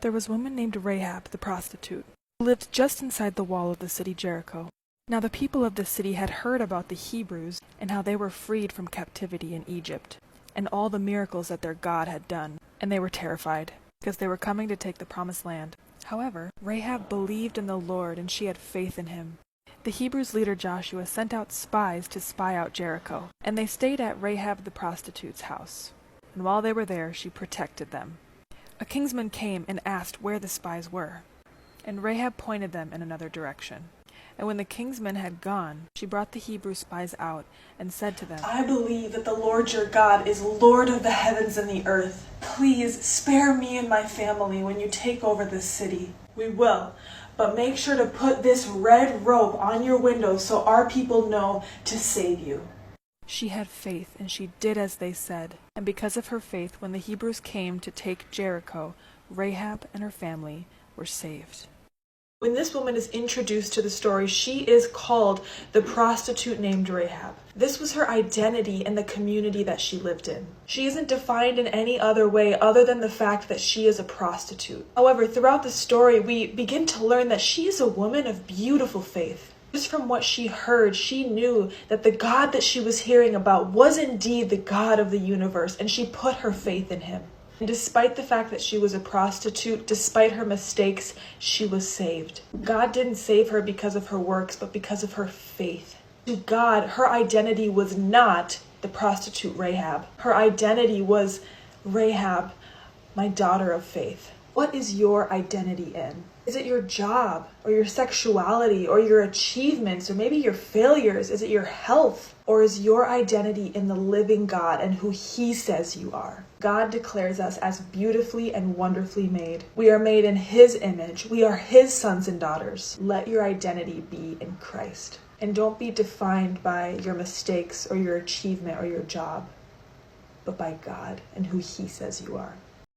There was a woman named Rahab the prostitute, who lived just inside the wall of the city Jericho. Now the people of the city had heard about the Hebrews and how they were freed from captivity in Egypt, and all the miracles that their God had done, and they were terrified, because they were coming to take the promised land. However, Rahab believed in the Lord, and she had faith in him. The Hebrews' leader Joshua sent out spies to spy out Jericho, and they stayed at Rahab the prostitute's house. And while they were there, she protected them. A kinsman came and asked where the spies were, and Rahab pointed them in another direction. And when the kinsman had gone, she brought the Hebrew spies out and said to them, I believe that the Lord your God is Lord of the heavens and the earth. Please spare me and my family when you take over this city. We will, but make sure to put this red rope on your window so our people know to save you. She had faith, and she did as they said. And because of her faith, when the Hebrews came to take Jericho, Rahab and her family were saved. When this woman is introduced to the story, she is called the prostitute named Rahab. This was her identity in the community that she lived in. She isn't defined in any other way other than the fact that she is a prostitute. However, throughout the story, we begin to learn that she is a woman of beautiful faith. Just from what she heard, she knew that the God that she was hearing about was indeed the God of the universe, and she put her faith in him. And despite the fact that she was a prostitute, despite her mistakes, she was saved. God didn't save her because of her works, but because of her faith. To God, her identity was not the prostitute Rahab. Her identity was Rahab, my daughter of faith. What is your identity in? Is it your job, or your sexuality, or your achievements, or maybe your failures? Is it your health? Or is your identity in the living God and who he says you are? God declares us as beautifully and wonderfully made. We are made in his image. We are his sons and daughters. Let your identity be in Christ. And don't be defined by your mistakes or your achievement or your job, but by God and who he says you are.